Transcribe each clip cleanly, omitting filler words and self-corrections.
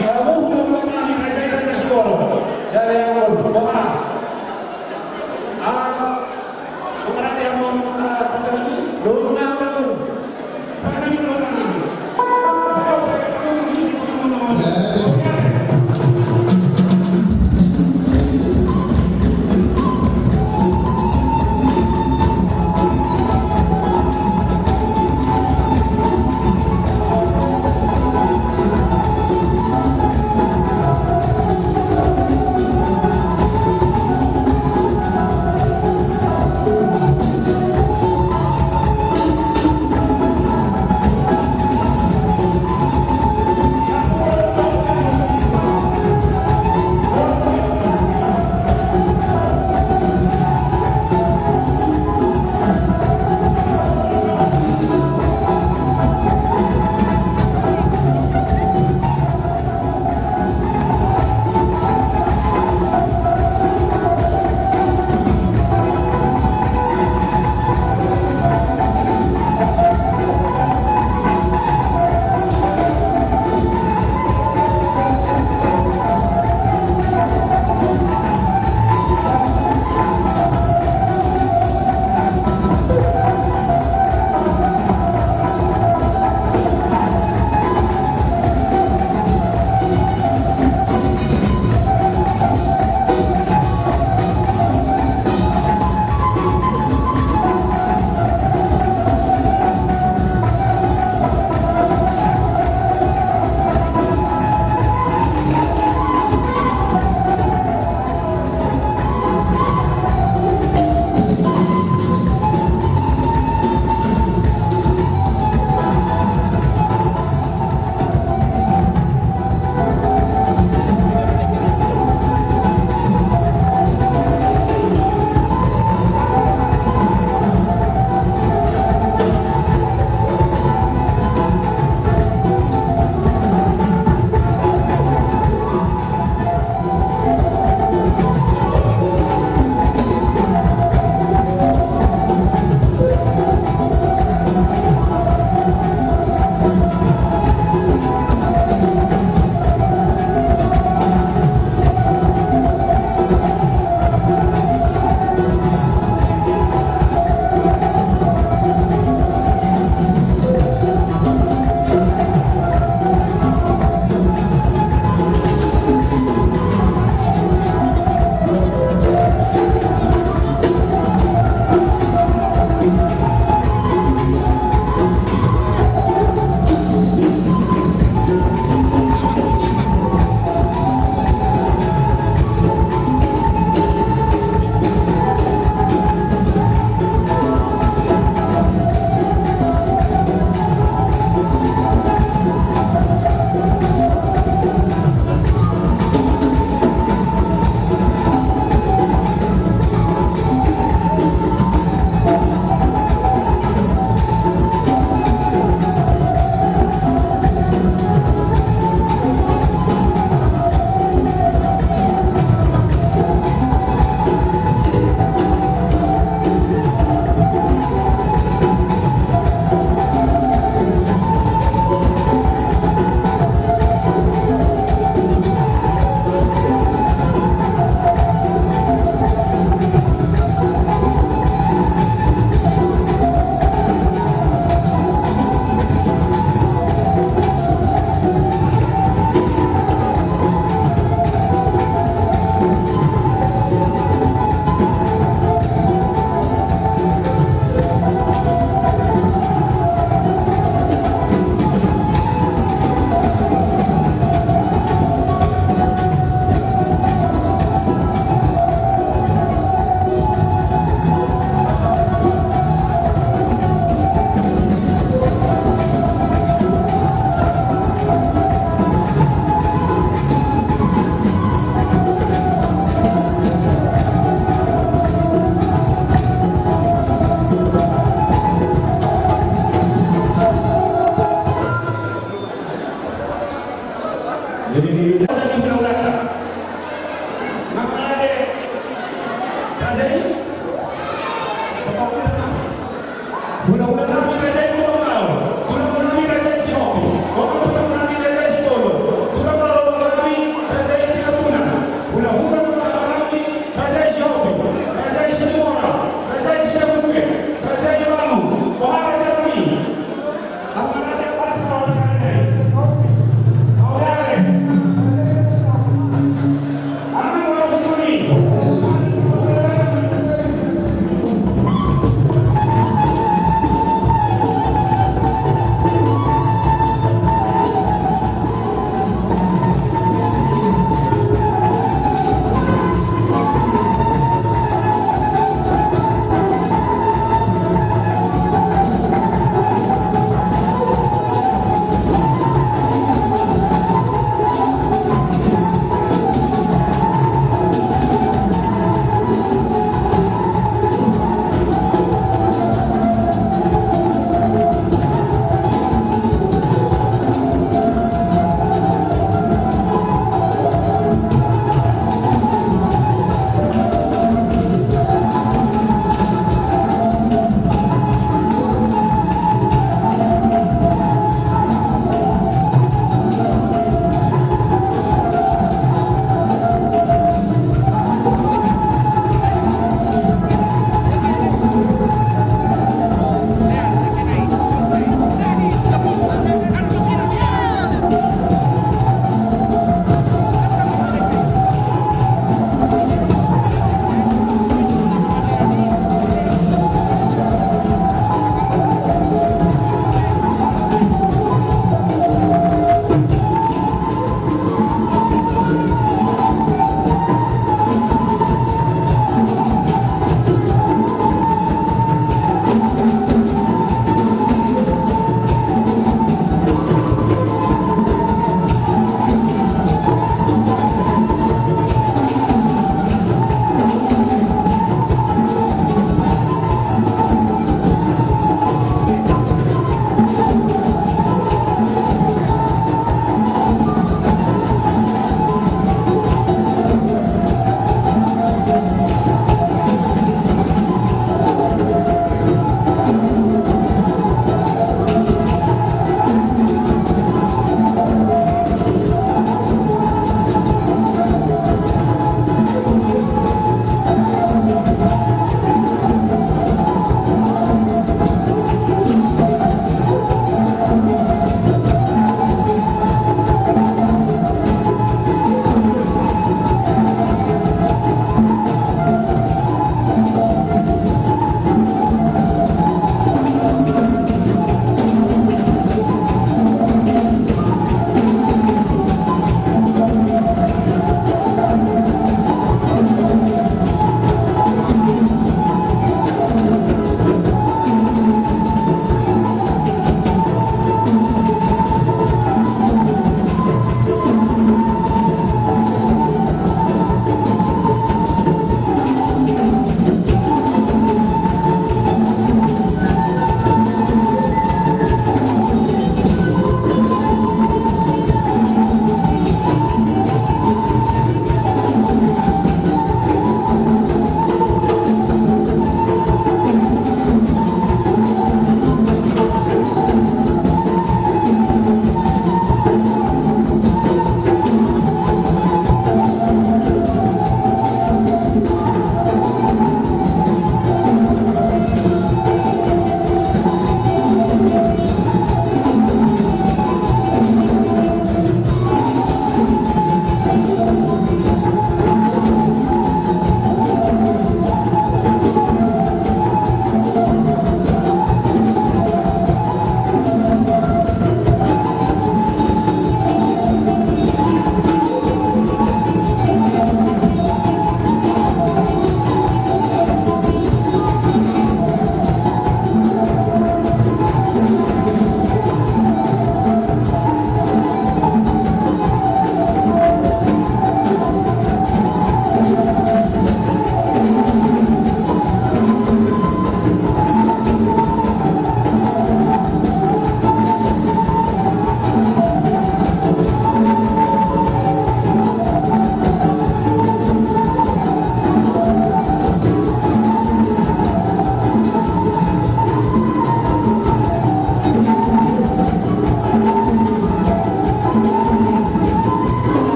gihamu hula-hulanya ni raja-raja Segoro. Jawa yang boha. Mengarah dia mau pasal ini, lunga apa pasal ini lunga ini. Ayo pakai tangan musik teman-teman.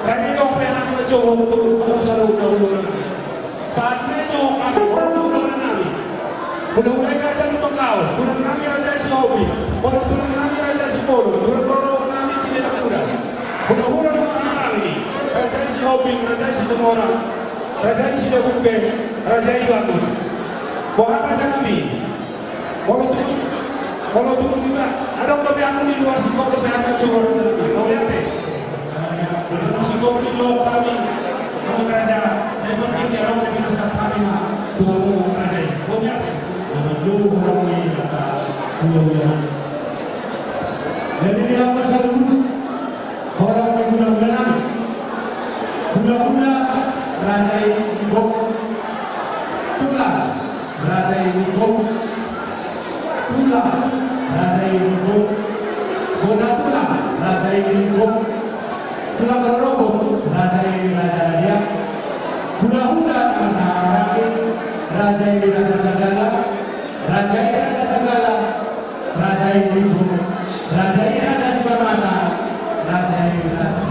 Rani dong pera ni Jowo tu kalau selalu udah nami. Saat ini Jowo kami orang udah nami. Udah raja di Bengkau, tulang nami raja si Hobi. Orang tulang nami raja si Polo, tulang nami tidak kuda. Udah orang ni. Raja si Hobi, raja si Demora, raja si Debuke, raja Ibadan. Bahkan raja nami. Kalau turun juga, ada kebiasaan di luar sikap kebiasaan Jowo raja nami. Kau lihat deh. Dalam sikap di luar kami, kalau raja, saya berpikir kalau kita bisa kami mah Tuhan raja. Kau lihat deh. Menuju orang ini kata mudah-mudahan. Jadi dia pasal dulu orang mudah-mudahan. Mudah-mudahan raja ikut tulang raja ikut tulang raja ikut bola tulang raja ikut tulang robot raja dia. Mudah-mudahan nama raja ini raja segala. Raja ini raja segala, raja ini ibu, raja ini raja si permata, raja ini raja.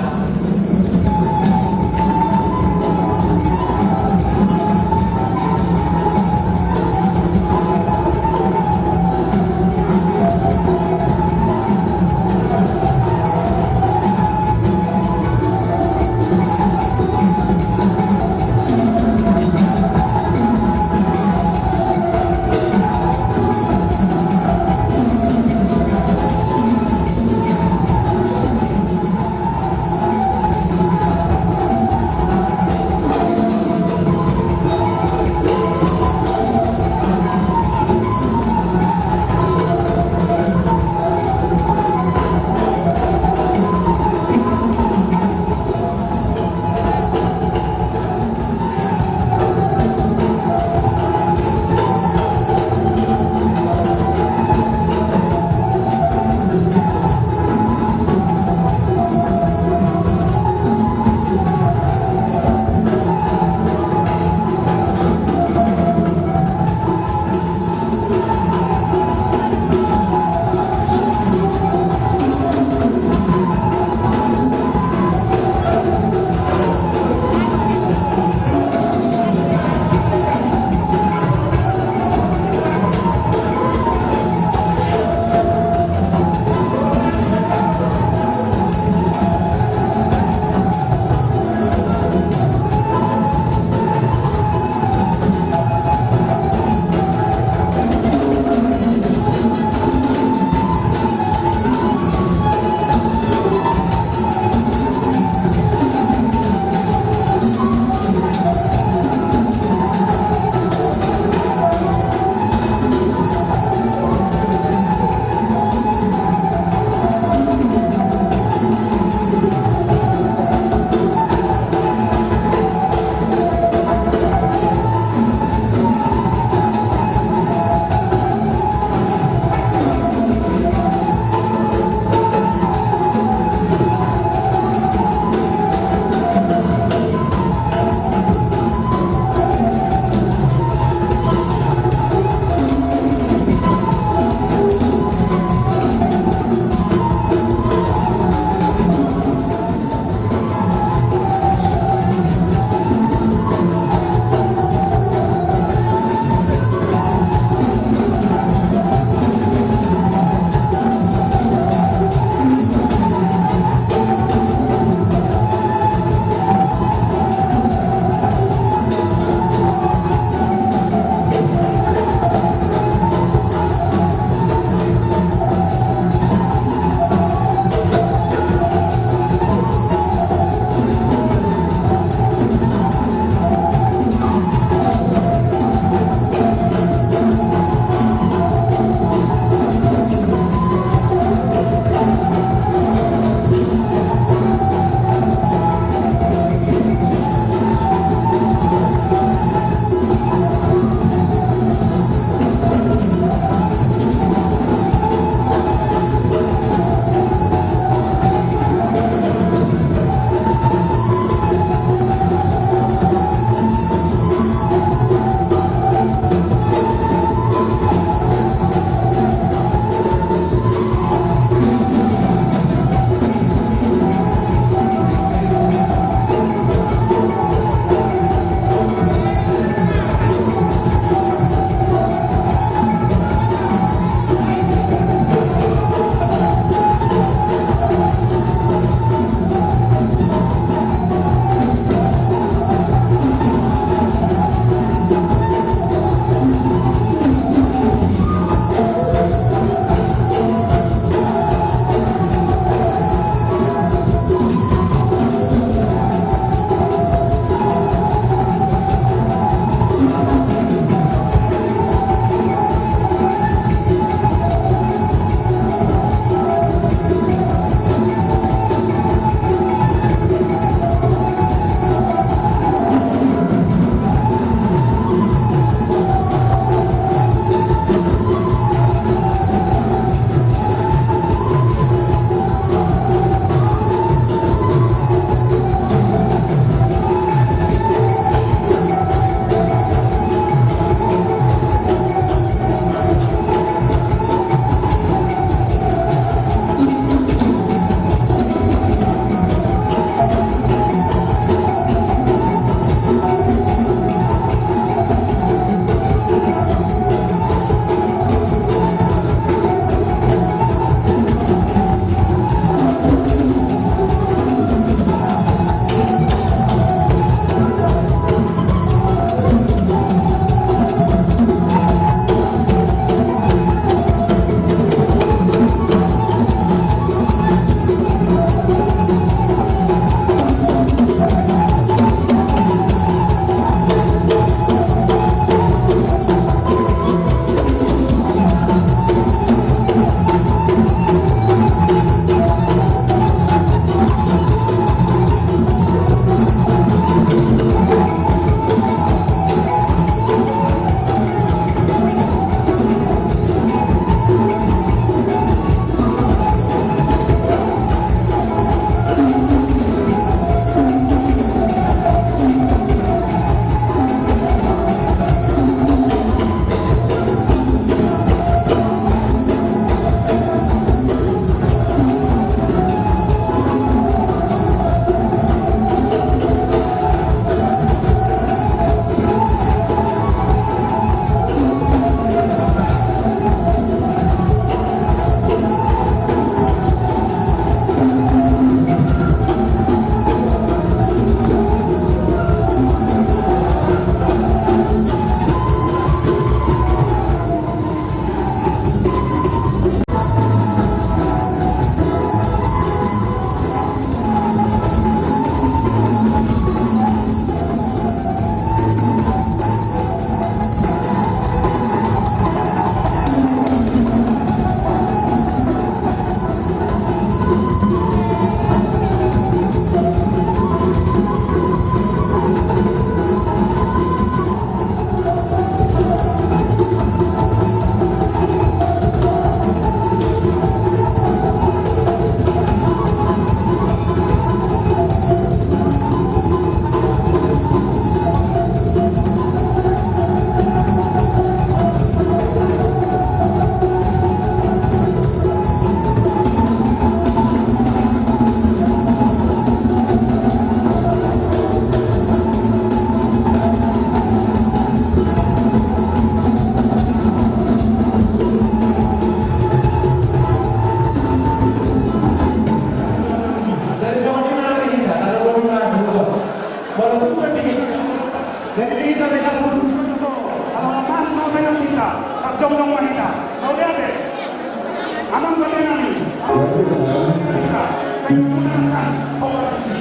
Ujung Mahita. Mau lihat deh? Amang bagaimana nih? Kita menggunakan kas operasi.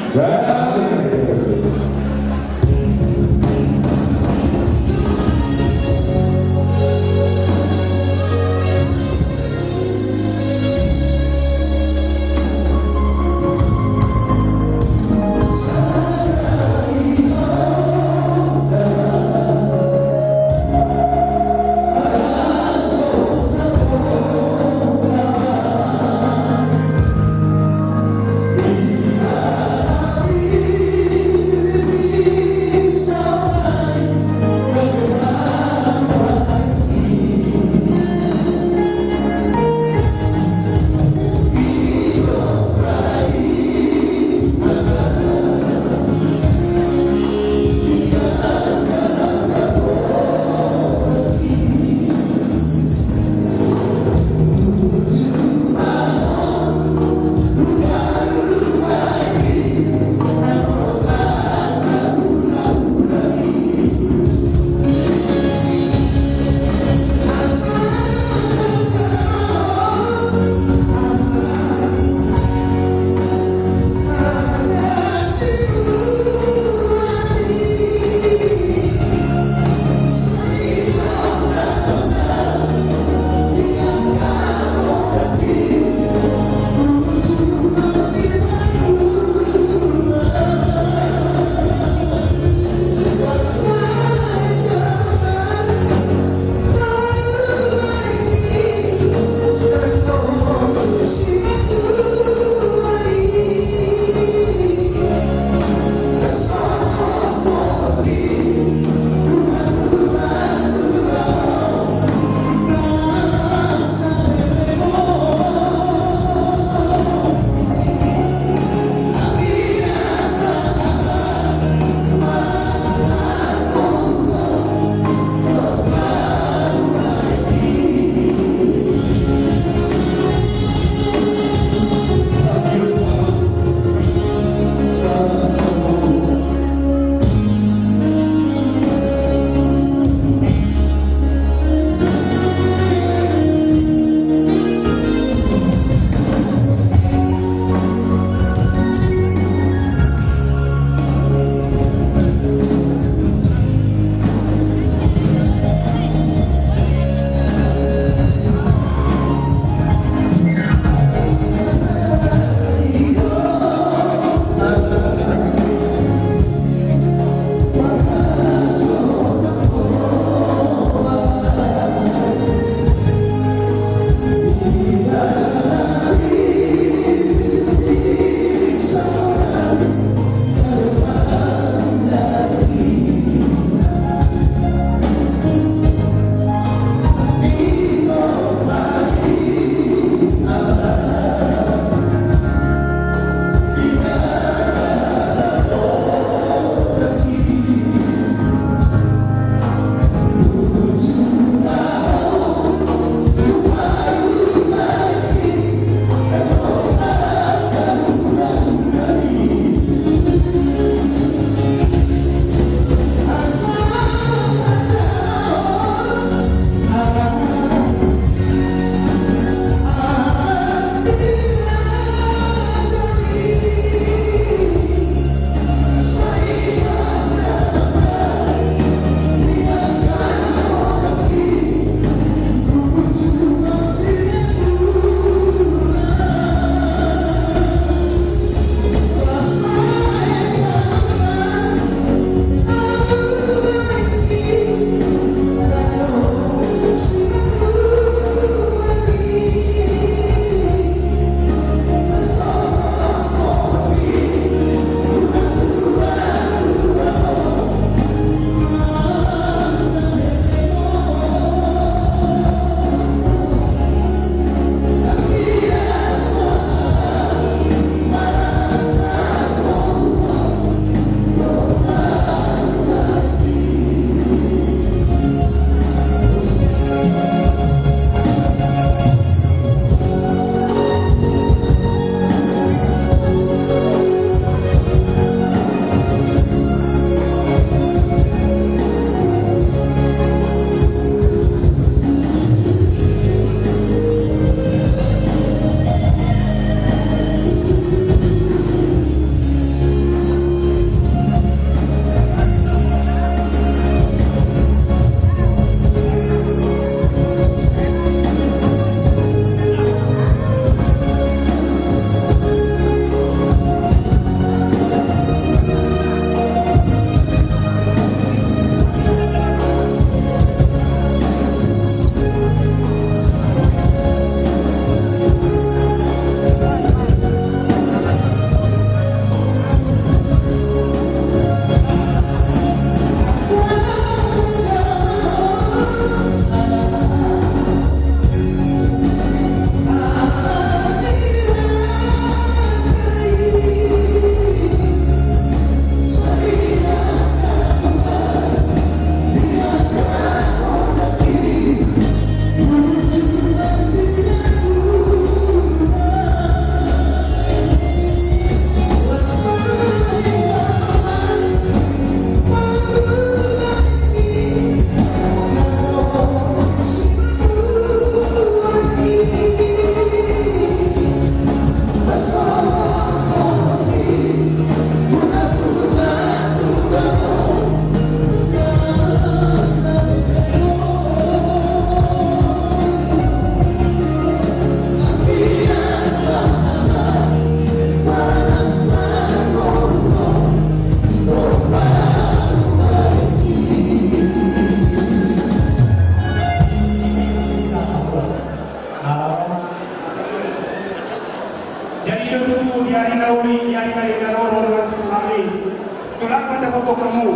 pada foto kamu.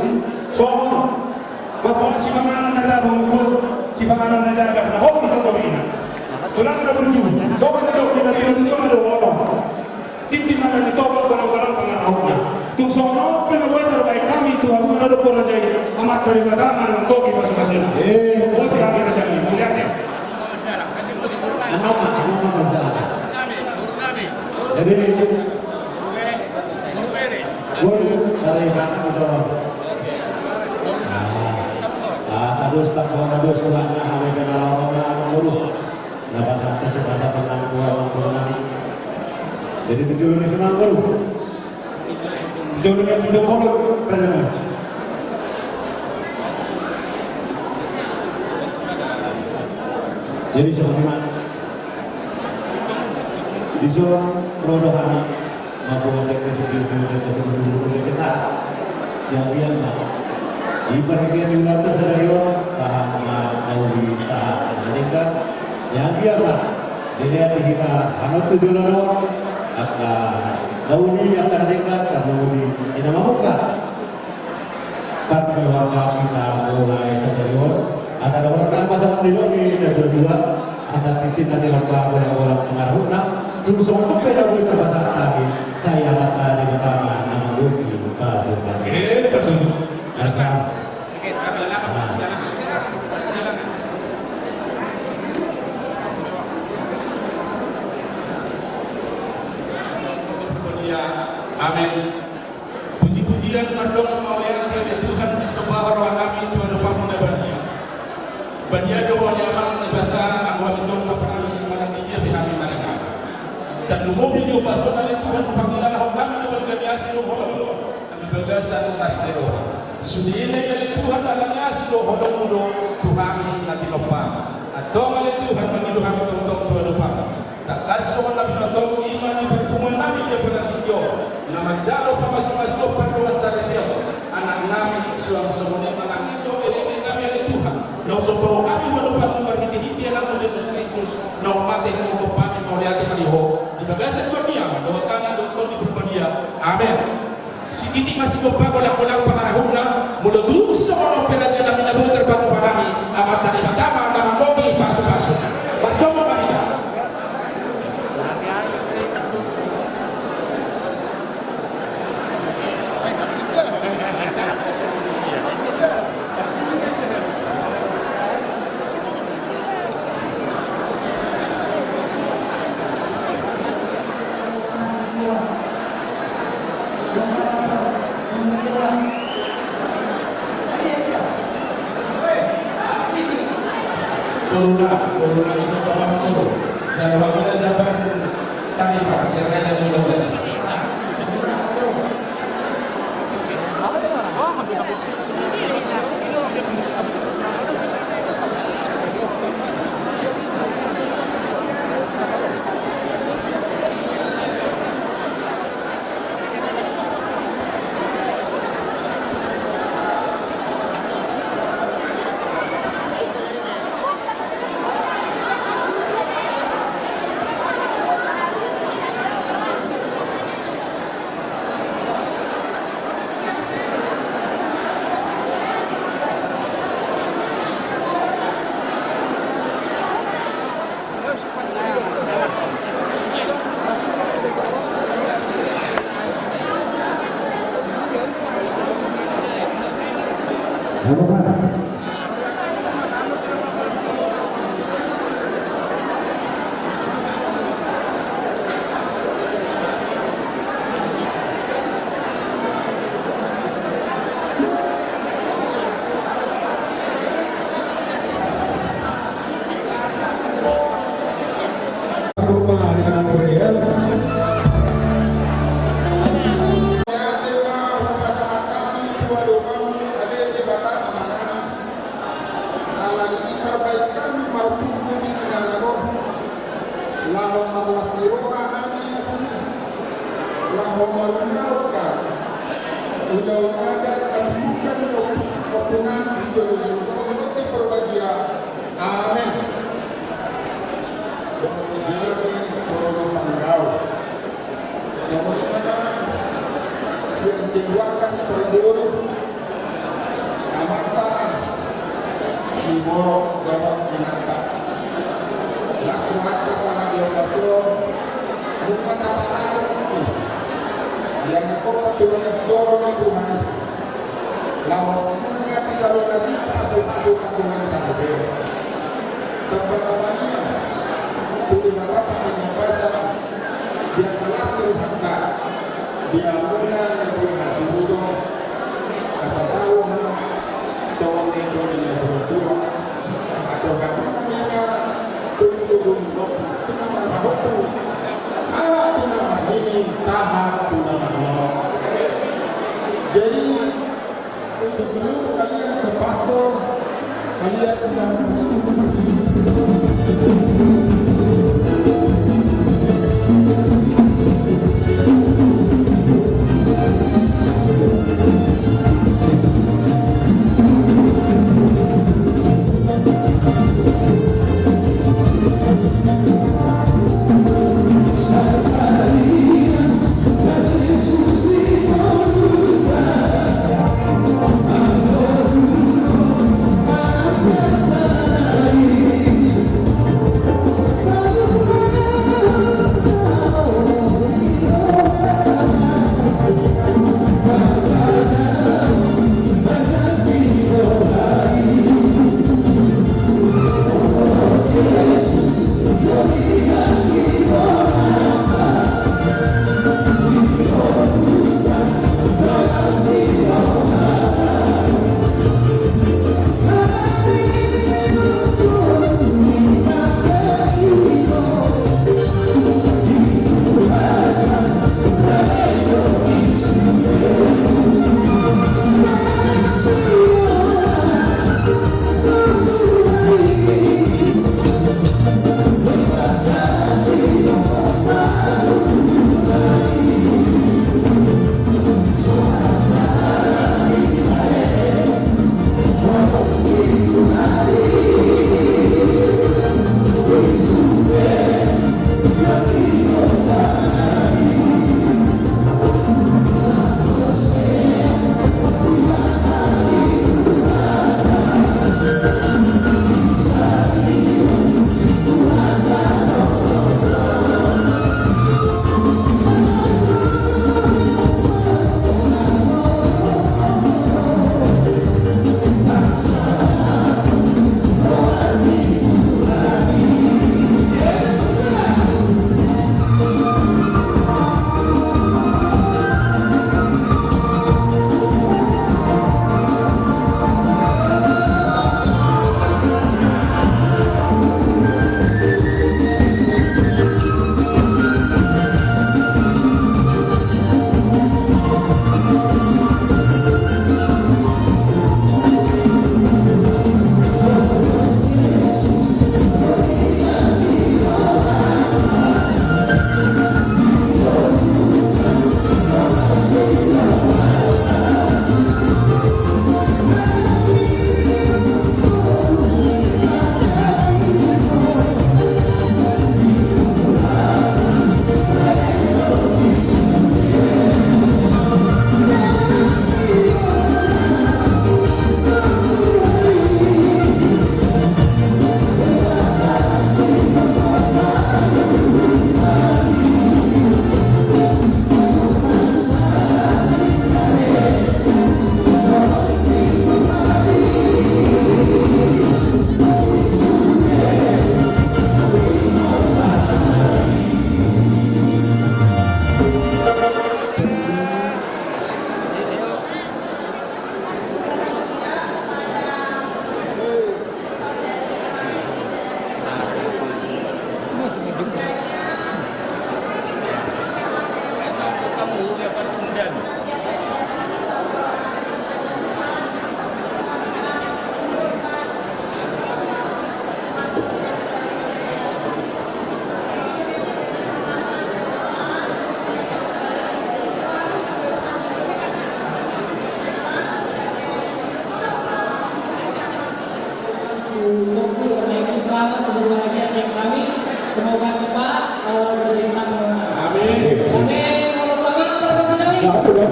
Soalnya, bapak si panganan na labong bos, si panganan na jaga na hobi foto ina. Tulang na berju, soalnya dok kita tiba-tiba ada orang. Tintin na nito barang-barang pengarahnya. Tung soalnya penabuhan terbaik kami itu aku ada pura jadi amat peribadaman untuk kita masing-masing. Oh tidak ada jadi melihat ya. Ano masalah? Jadi gol dari belakang dorong. Sadus tak sadus Tuhan kami kenal orang guru. Lepas atas satu enam dua orang jadi 7 lini senang guru. Jodohnya sudah kolot presiden. Jadi seperti mana? Disuruh rodohani mampu ke segitu ke sebelum ke sana. Siang dia nak. Ibaratnya di ulata sadario sama nauli sah mereka. Siang dia nak. Dilihat kita anut 7 loro akan nauli akan dekat dan nauli tidak mahuka. Pada keluarga kita mulai sadario. Asa ada orang pasangan di ini dan berdua asa titik nanti lemah orang-orang pengaruh terus semua peda boleh terpasang lagi saya kata di pertama nama Luki pasir Betul. asa amin. Puji-pujian berdoa memuliakan Tuhan di sebuah ruang kami Tuhan depan menebarnya. Badia doa nyaman bahasa angwa betul kepada semua dia kami mereka. Dan lumubin yo pasal dari Tuhan panggilan kami dapat kaniasi lo holo dan bergasa nastero. Sudine ya Tuhan alanya silo holo mudo Tuhan nanti lupa. Atau oleh Tuhan mengilu kami untuk Tuhan lupa. Tak kaso na pinatong iman berpungan namin dia berarti na majaro pa masuk pada sa dia. Anak namin suang semuanya menangido ini kami oleh Tuhan. Na sopo kami walupan berhiti-hiti anak Yesus Kristus na umatih mo kami mauliati kaliho di bagasan dunia doa kami doktor di berbadia amin. Si titik masih kolang-kolang pangarahuna mudah dulu semua operasi namin na buter batu kami amat tadi pertama nama mogi pasu-pasu bercoba kami. Corona bisa kawan seluruh dan waktu jabat tadi pak saya dan mudah-mudahan yang dikeluarkan Perdur Amata Simoro dapat menangkap Lasuat kepala Diopasio bukan apa-apa yang aku keturunan Soro di Tuhan lawas semuanya tidak lokasi masuk keturunan Sahabat perkembangannya tujuh rapat menyampaikan dia kelas terhangka dia mula yang butuh asa sawung sawung itu dengan berdua atau katanya turun dosa tunangan rahoku salah tunangan ini salah tunangan Allah. Jadi sebelum kalian ke pastor kalian sedang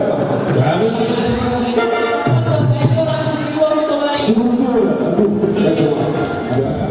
Kami sungguh biasa.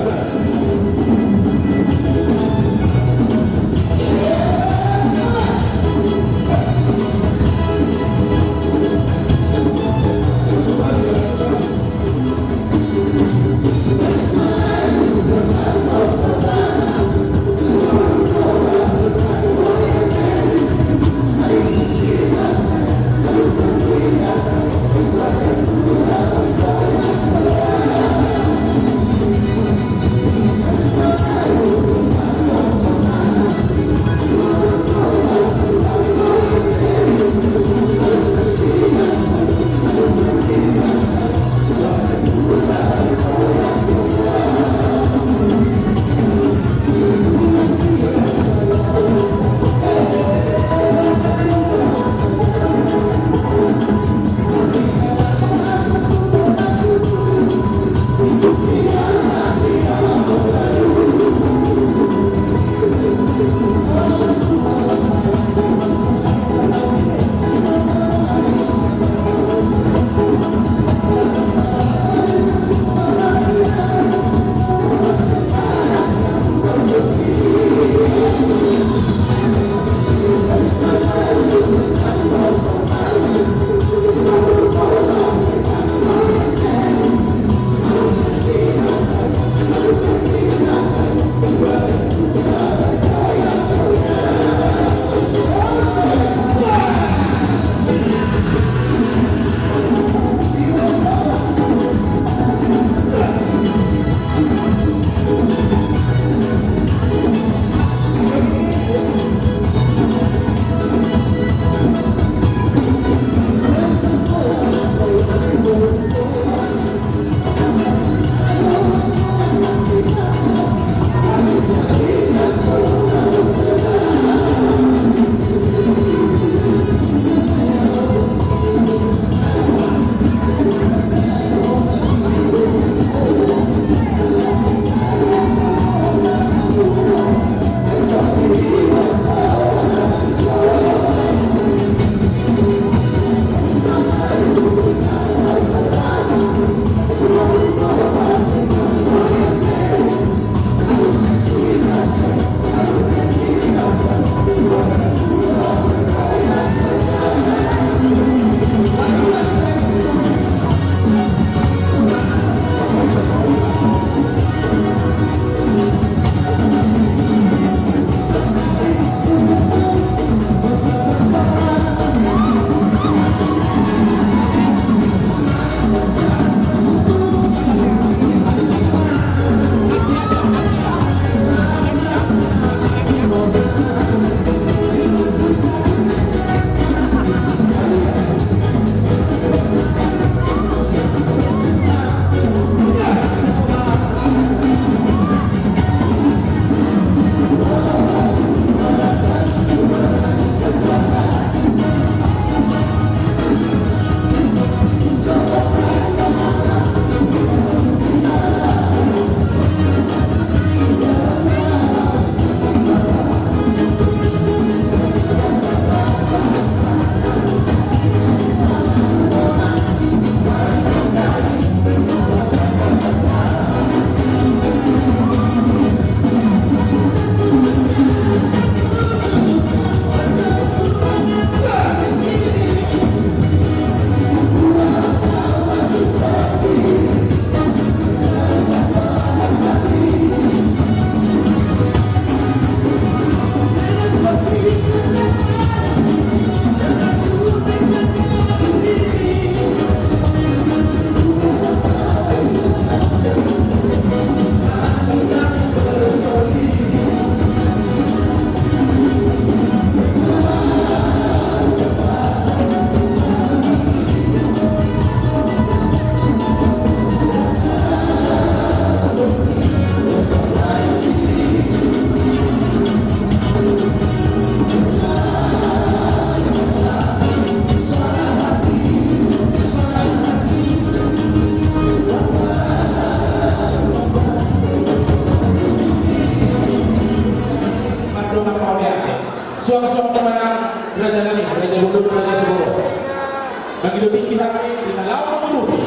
Begitu tinggi kami dengan lawan menuruti.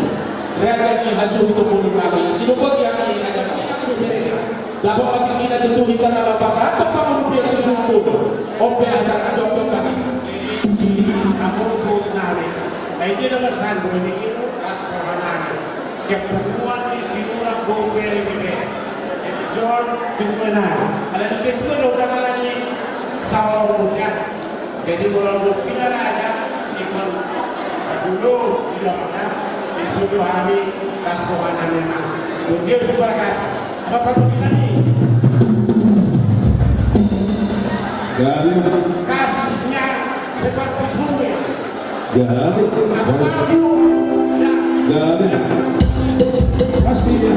Raja ni hasil itu pun lagi. Sinupot yang ini raja kita berbeda. Dapat bagi kita tentu kita dalam pasal atau menuruti itu sumput. Oke asal jok-jok kami. Kamu suruh nari. Ini adalah sandu ini ras kawanan. Siap perempuan di sinurang gombel ini. Jadi soal pintuan. Ada di pintuan udah lagi sawah umumnya. Jadi kalau pindah aja ikut dulu tidak pernah disuruh hari ras kawanan memang. Dia sebagai apa posisi Gabi. kasihnya seperti sungai. Gabi. Gabi. Pastinya.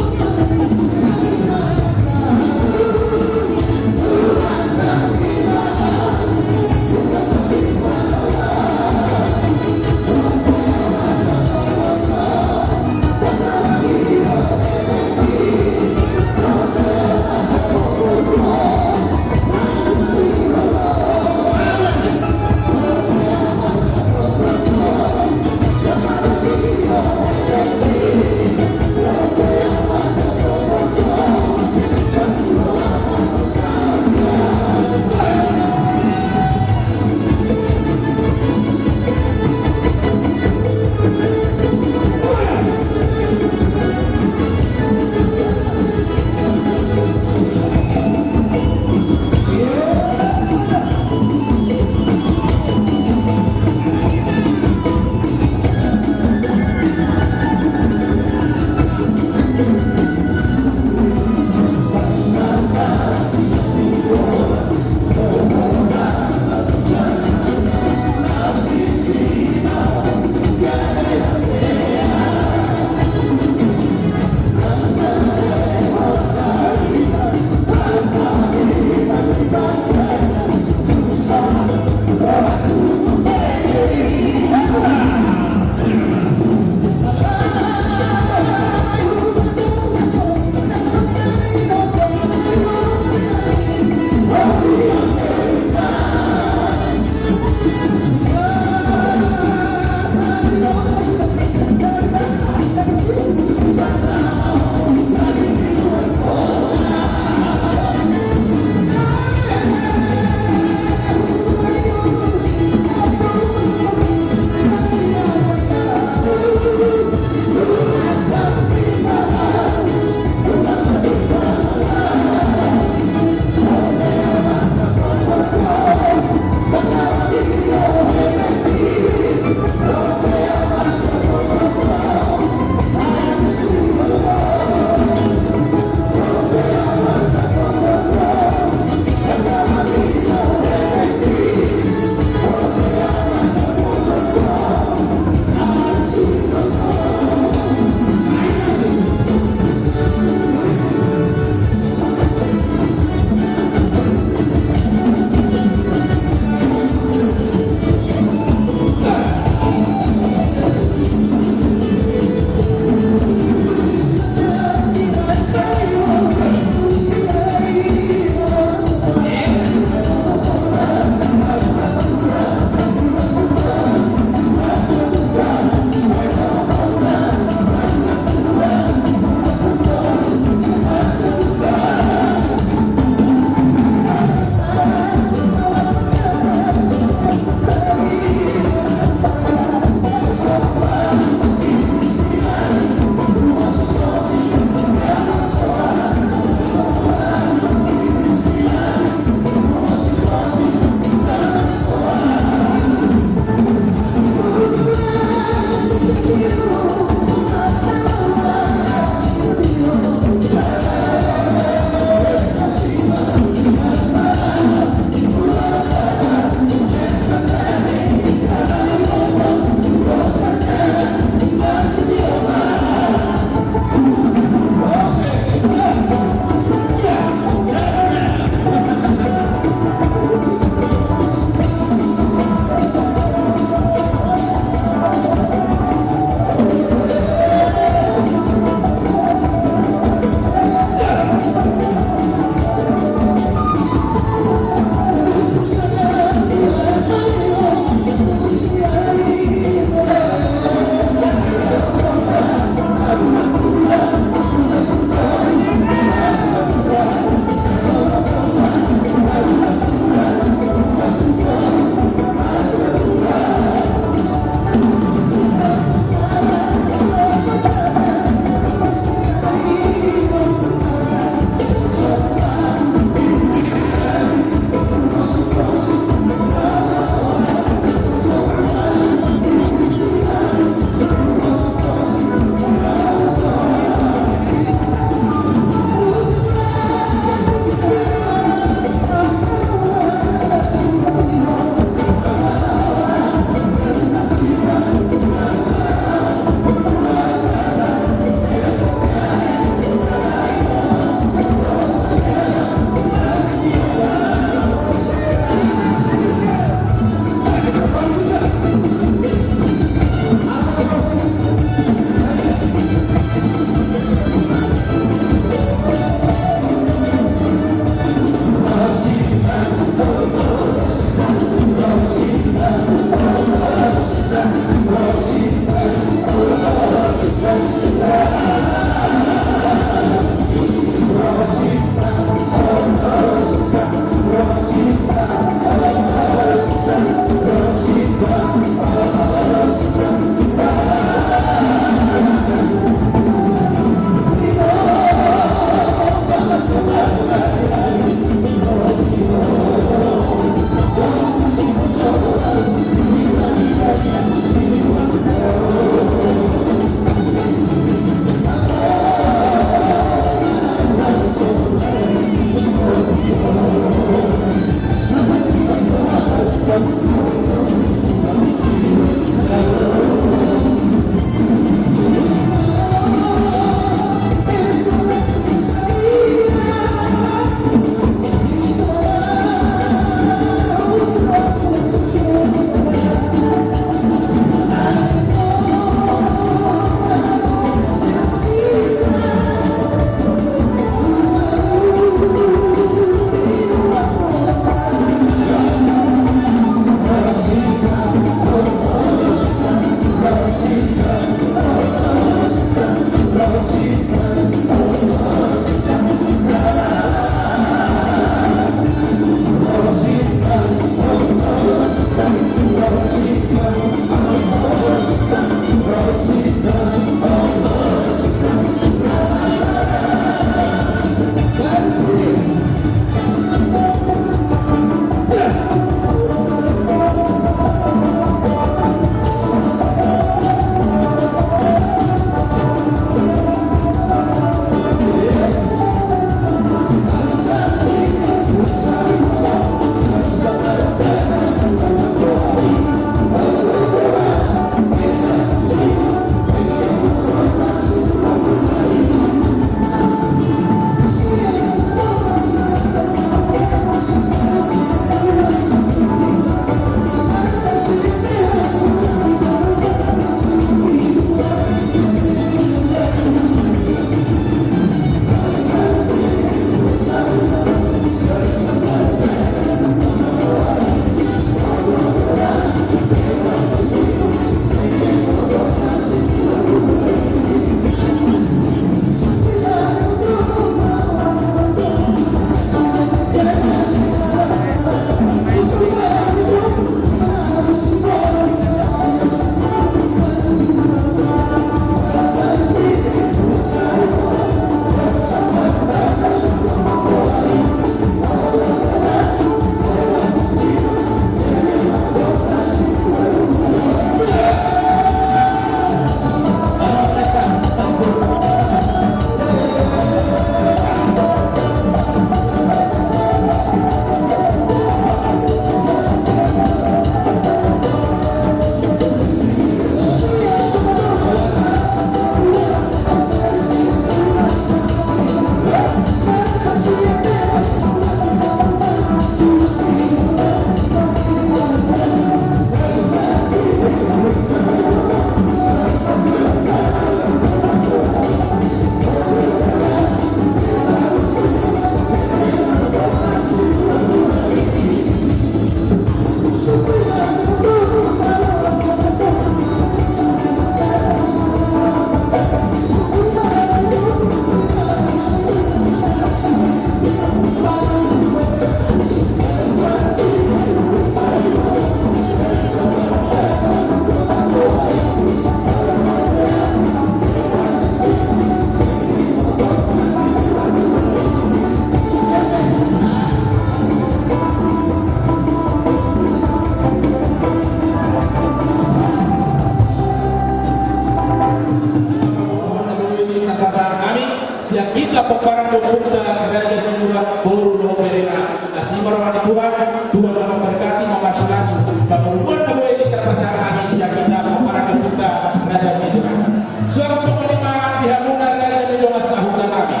Bismillahirrahmanirrahim Tuhan, Tuhan memberkati, mengasuh-asuh, membuat kamu ini terpasang kami siap kita, para keputa, Raja Sidra. Semua lima dihamukan Raja Mendola sahutan kami.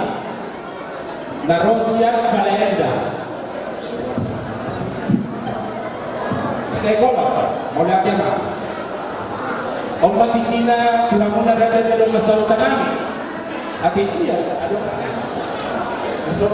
Narosia Balenda. Sekolah, mulai apa? Obat ikina dihamukan Raja Mendola sahutan kami. Akhir dia, ada orang besok.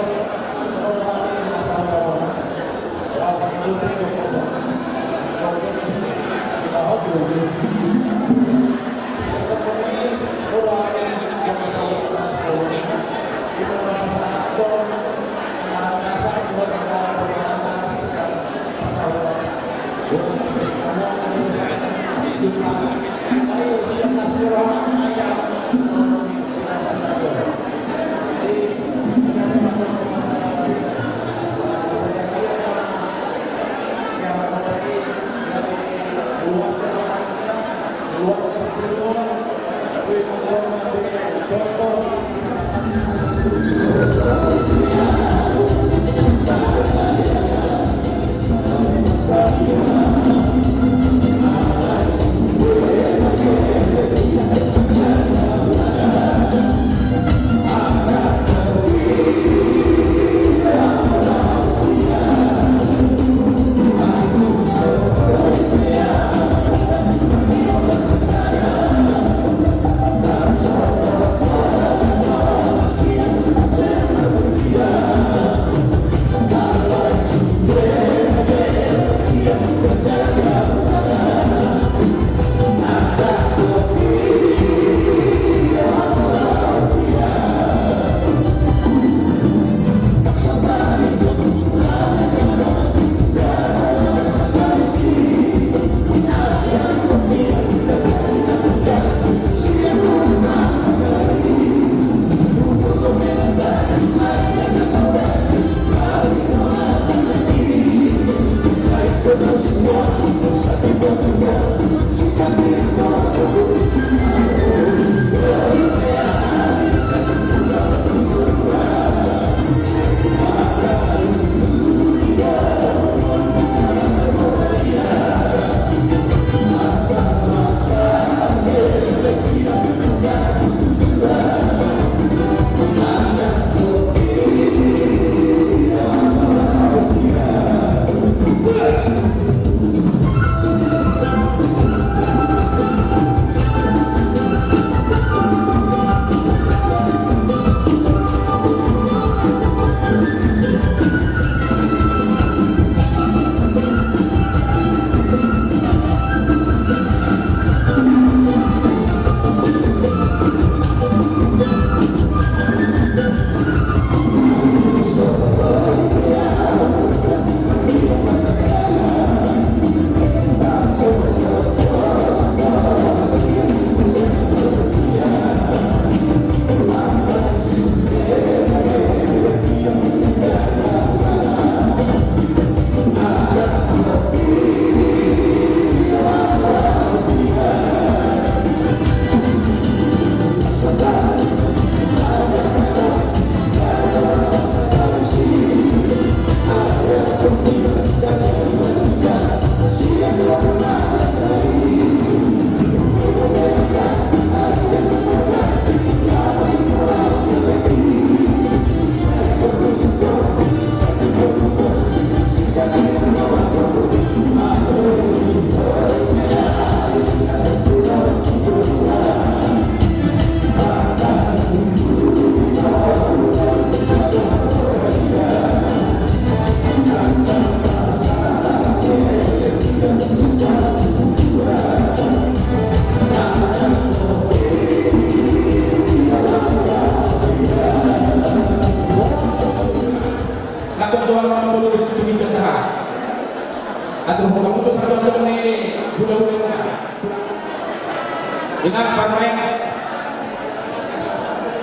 Ingat parmain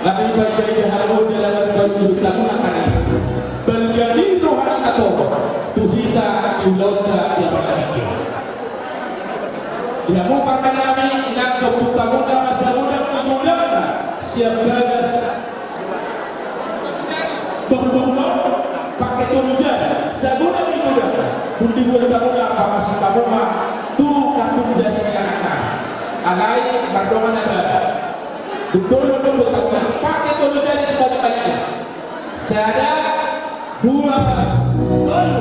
Nabi bayi halu jalan baju tamunan mana berjadi rohani atau tuhita yulauta yang berlaki dia mau pakai Nabi ingat kebuta muda masa muda muda siap gagas berburu pakai tujuan sabuna dibuat kamu apa masuk kamu mah tu katung jasiana alai bardongan ada betul betul pakai dulu dari sebagai kalian saya dua gol.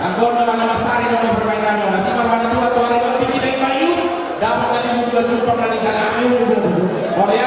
Angkor nama Sari nama permainan masih berwarna dua tuan yang tinggi dan kayu dapat dari dua jumpa dari sana. Oleh